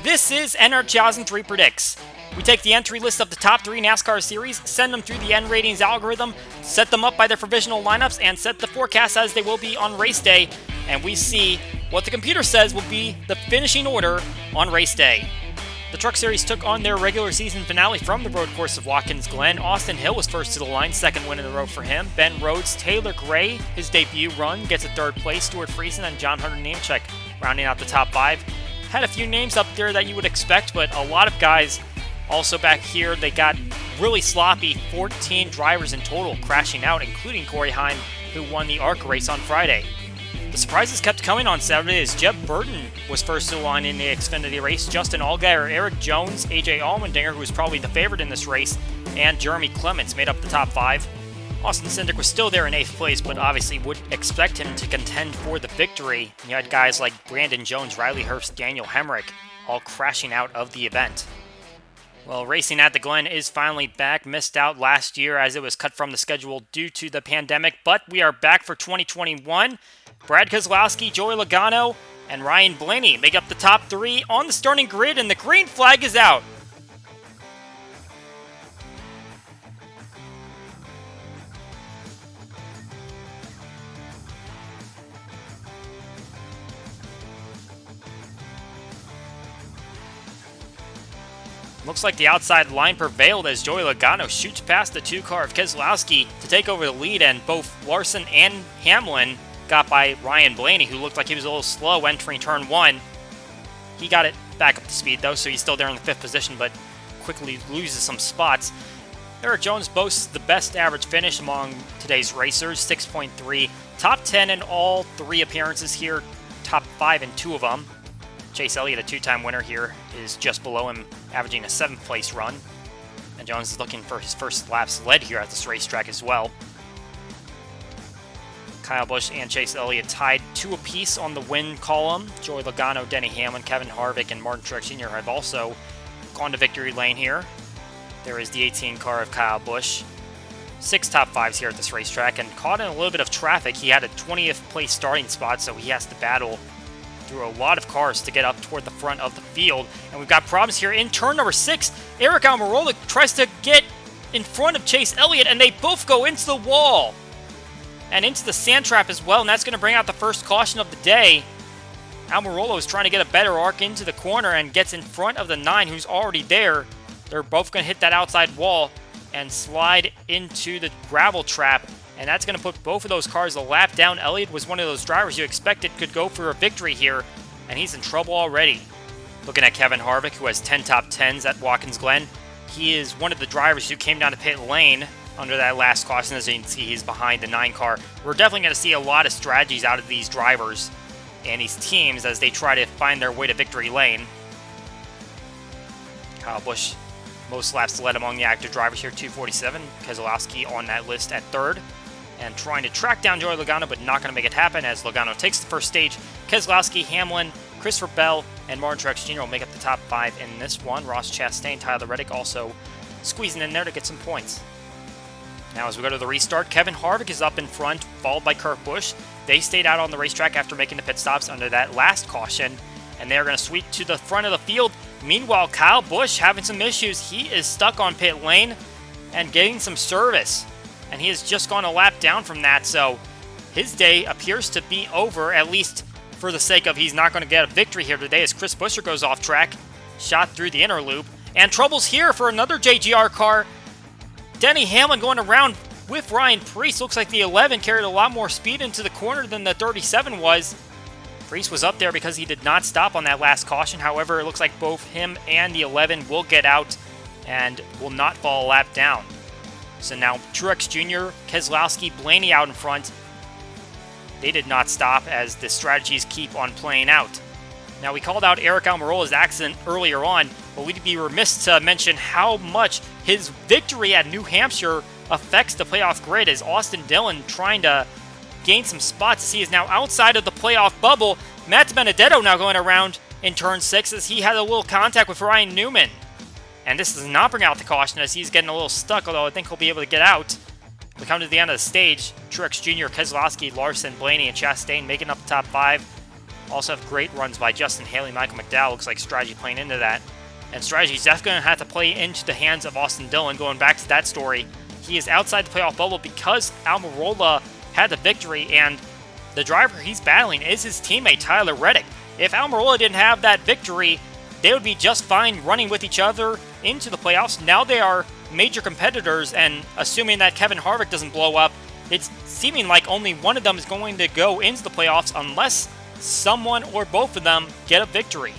This is NR2003 Predicts. We take the entry list of the top 3 NASCAR series, send them through the N ratings algorithm, set them up by their provisional lineups, and set the forecast as they will be on race day, and we see what the computer says will be the finishing order on race day. The Truck Series took on their regular season finale from the road course of Watkins Glen. Austin Hill was first to the line, second win in a row for him. Ben Rhodes, Taylor Gray, his debut run, gets a third place. Stuart Friesen and John Hunter Nemechek rounding out the top 5. Had a few names up there that you would expect, but a lot of guys also back here. They got really sloppy, 14 drivers in total crashing out, including Corey Heim, who won the ARC race on Friday. The surprises kept coming on Saturday as Jeb Burton was first to the line in the Xfinity race. Justin Allgaier, Eric Jones, AJ Allmendinger, who was probably the favorite in this race, and Jeremy Clements made up the top 5. Austin Cindric was still there in 8th place, but obviously would expect him to contend for the victory. You had guys like Brandon Jones, Riley Herbst, Daniel Hemrick, all crashing out of the event. Well, racing at the Glen is finally back. Missed out last year as it was cut from the schedule due to the pandemic, but we are back for 2021. Brad Keselowski, Joey Logano, and Ryan Blaney make up the top 3 on the starting grid, and the green flag is out. Looks like the outside line prevailed as Joey Logano shoots past the 2 car of Keselowski to take over the lead, and both Larson and Hamlin got by Ryan Blaney, who looked like he was a little slow entering turn 1. He got it back up to speed though, so he's still there in the 5th position, but quickly loses some spots. Eric Jones boasts the best average finish among today's racers, 6.3. Top 10 in all 3 appearances here, top 5 in 2 of them. Chase Elliott, a 2-time winner here, is just below him, averaging a 7th place run. And Jones is looking for his first laps led here at this racetrack as well. Kyle Busch and Chase Elliott tied 2 apiece on the win column. Joey Logano, Denny Hamlin, Kevin Harvick, and Martin Truex Jr. have also gone to victory lane here. There is the 18 car of Kyle Busch. 6 top 5s here at this racetrack, and caught in a little bit of traffic. He had a 20th place starting spot, so he has to battle through a lot of cars to get up toward the front of the field. And we've got problems here in turn number 6. Eric Almirola tries to get in front of Chase Elliott, and they both go into the wall and into the sand trap as well, and that's going to bring out the first caution of the day. Almirola is trying to get a better arc into the corner and gets in front of the 9, who's already there. They're both going to hit that outside wall and slide into the gravel trap, and that's going to put both of those cars a lap down. Elliott was one of those drivers you expected could go for a victory here, and he's in trouble already. Looking at Kevin Harvick, who has 10 top 10s at Watkins Glen. He is one of the drivers who came down to pit lane under that last caution. As you can see, he's behind the 9 car. We're definitely going to see a lot of strategies out of these drivers and these teams as they try to find their way to victory lane. Kyle Busch, most laps led among the active drivers here, 247. Keselowski on that list at 3rd. And trying to track down Joey Logano, but not going to make it happen as Logano takes the first stage. Keselowski, Hamlin, Christopher Bell, and Martin Truex Jr. will make up the top 5 in this one. Ross Chastain, Tyler Reddick also squeezing in there to get some points. Now as we go to the restart, Kevin Harvick is up in front, followed by Kurt Busch. They stayed out on the racetrack after making the pit stops under that last caution, and they're going to sweep to the front of the field. Meanwhile, Kyle Busch having some issues. He is stuck on pit lane and getting some service, and he has just gone a lap down from that, so his day appears to be over, at least for the sake of he's not going to get a victory here today as Chris Buescher goes off track, shot through the inner loop, and troubles here for another JGR car. Denny Hamlin going around with Ryan Preece. Looks like the 11 carried a lot more speed into the corner than the 37 was. Preece was up there because he did not stop on that last caution. However, it looks like both him and the 11 will get out and will not fall a lap down. So now Truex Jr., Keselowski, Blaney out in front. They did not stop as the strategies keep on playing out. Now, we called out Eric Almirola's accident earlier on, but we'd be remiss to mention how much his victory at New Hampshire affects the playoff grid as Austin Dillon trying to gain some spots as he is now outside of the playoff bubble. Matt Benedetto now going around in turn 6 as he had a little contact with Ryan Newman. And this does not bring out the caution as he's getting a little stuck, although I think he'll be able to get out. We come to the end of the stage. Truex Jr., Keselowski, Larson, Blaney, and Chastain making up the top 5. Also have great runs by Justin Haley, Michael McDowell. Looks like strategy playing into that. And strategy's definitely going to have to play into the hands of Austin Dillon. Going back to that story, he is outside the playoff bubble because Almirola had the victory, and the driver he's battling is his teammate, Tyler Reddick. If Almirola didn't have that victory, they would be just fine running with each other into the playoffs. Now they are major competitors, and assuming that Kevin Harvick doesn't blow up, it's seeming like only one of them is going to go into the playoffs unless someone or both of them get a victory.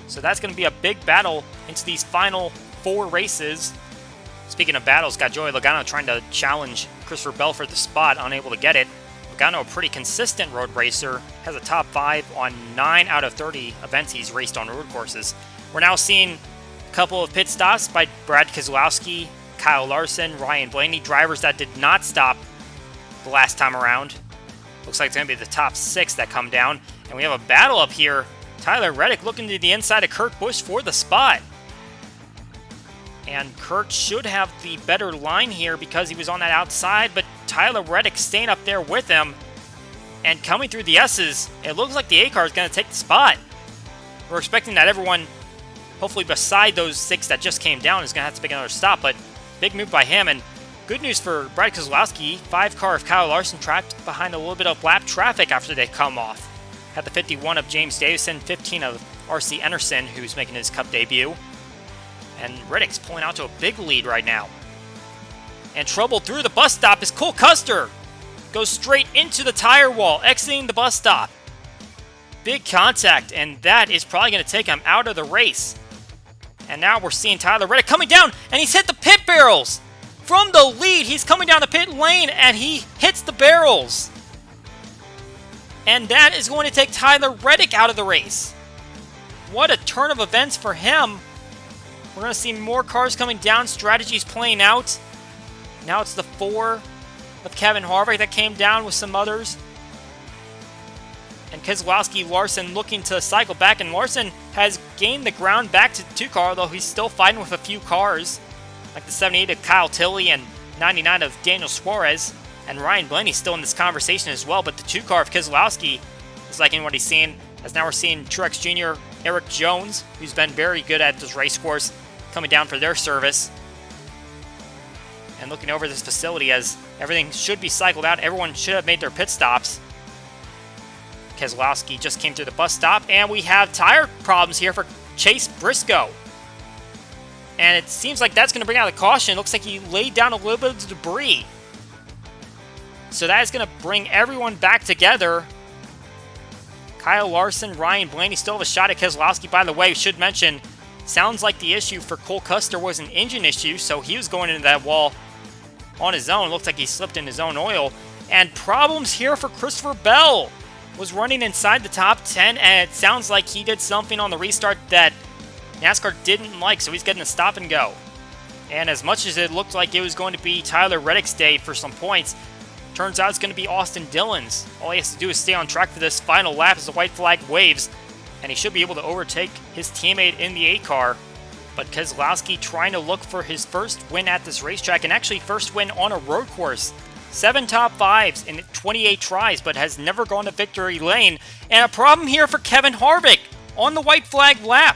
So that's going to be a big battle into these final 4 races. Speaking of battles, got Joey Logano trying to challenge Christopher Bell for the spot, unable to get it. Logano, a pretty consistent road racer, has a top 5 on 9 out of 30 events he's raced on road courses. We're now seeing a couple of pit stops by Brad Keselowski, Kyle Larson, Ryan Blaney, drivers that did not stop the last time around. Looks like it's going to be the top 6 that come down. And we have a battle up here. Tyler Reddick looking to the inside of Kurt Busch for the spot. And Kurt should have the better line here because he was on that outside, but Tyler Reddick staying up there with him and coming through the S's. It looks like the A car is going to take the spot. We're expecting that everyone, hopefully beside those 6 that just came down, is going to have to make another stop, but big move by him. And good news for Brad Keselowski, 5 car of Kyle Larson trapped behind a little bit of lap traffic after they come off. Had the 51 of James Davison, 15 of R.C. Anderson, who's making his Cup debut. And Reddick's pulling out to a big lead right now. And trouble through the bus stop is Cole Custer. Goes straight into the tire wall, exiting the bus stop. Big contact, and that is probably going to take him out of the race. And now we're seeing Tyler Reddick coming down, and he's hit the pit barrels. From the lead, he's coming down the pit lane, and he hits the barrels. And that is going to take Tyler Reddick out of the race. What a turn of events for him. We're going to see more cars coming down, strategies playing out. Now it's the 4 of Kevin Harvick that came down with some others. And Keselowski, Larson looking to cycle back, and Larson has gained the ground back to 2 car, though he's still fighting with a few cars, like the 78 of Kyle Tilley and 99 of Daniel Suarez. And Ryan Blaney's still in this conversation as well, but the 2 car of Keselowski is liking what he's seeing, as now we're seeing Truex Jr., Eric Jones, who's been very good at this race course, coming down for their service. And looking over this facility as everything should be cycled out. Everyone should have made their pit stops. Keselowski just came through the bus stop, and we have tire problems here for Chase Briscoe. And it seems like that's going to bring out a caution. It looks like he laid down a little bit of debris. So that is going to bring everyone back together. Kyle Larson, Ryan Blaney still have a shot at Keselowski. By the way, we should mention, sounds like the issue for Cole Custer was an engine issue, so he was going into that wall on his own. Looks like he slipped in his own oil. And problems here for Christopher Bell. Was running inside the top 10, and it sounds like he did something on the restart that NASCAR didn't like, so he's getting a stop and go. And as much as it looked like it was going to be Tyler Reddick's day for some points, turns out it's going to be Austin Dillon's. All he has to do is stay on track for this final lap as the white flag waves, and he should be able to overtake his teammate in the 8 car. But Keselowski trying to look for his first win at this racetrack, and actually first win on a road course. 7 top 5s in 28 tries, but has never gone to victory lane. And a problem here for Kevin Harvick on the white flag lap.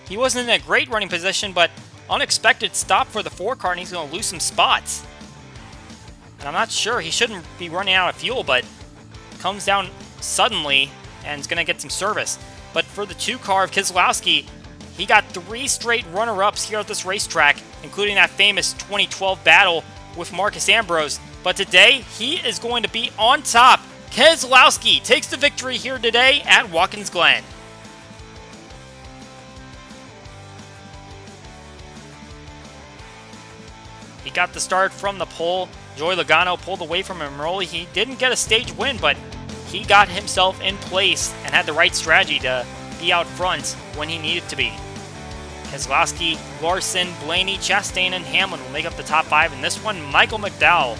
He wasn't in a great running position, but unexpected stop for the 4 car, and he's going to lose some spots. And I'm not sure, he shouldn't be running out of fuel, but comes down suddenly and is going to get some service. But for the 2 car of Keselowski, he got 3 straight runner-ups here at this racetrack, including that famous 2012 battle with Marcus Ambrose. But today, he is going to be on top. Keselowski takes the victory here today at Watkins Glen. He got the start from the pole. Joey Logano pulled away from him early. He didn't get a stage win, but he got himself in place and had the right strategy to be out front when he needed to be. Keselowski, Larson, Blaney, Chastain, and Hamlin will make up the top 5 in this one. Michael McDowell,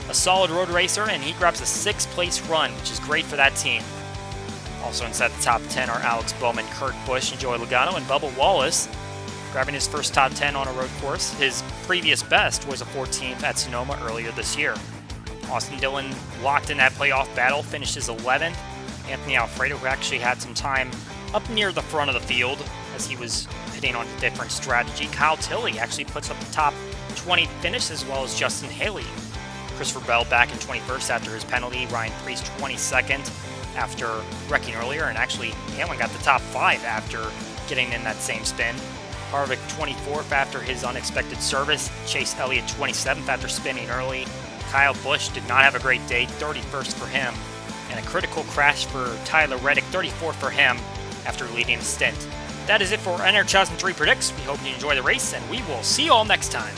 a solid road racer, and he grabs a 6th place run, which is great for that team. Also inside the top 10 are Alex Bowman, Kurt Busch, and Joey Logano, and Bubba Wallace grabbing his first top 10 on a road course. His previous best was a 14th at Sonoma earlier this year. Austin Dillon locked in that playoff battle, finished his 11th. Anthony Alfredo, who actually had some time up near the front of the field as he was pitting on a different strategy. Kyle Tilley actually puts up the top 20 finish, as well as Justin Haley. Christopher Bell back in 21st after his penalty. Ryan Preece 22nd after wrecking earlier, and actually Hamlin got the top 5 after getting in that same spin. Harvick 24th after his unexpected service. Chase Elliott 27th after spinning early. Kyle Busch did not have a great day, 31st for him. And a critical crash for Tyler Reddick, 34th for him after leading a stint. That is it for NR2003 Predicts. We hope you enjoy the race, and we will see you all next time.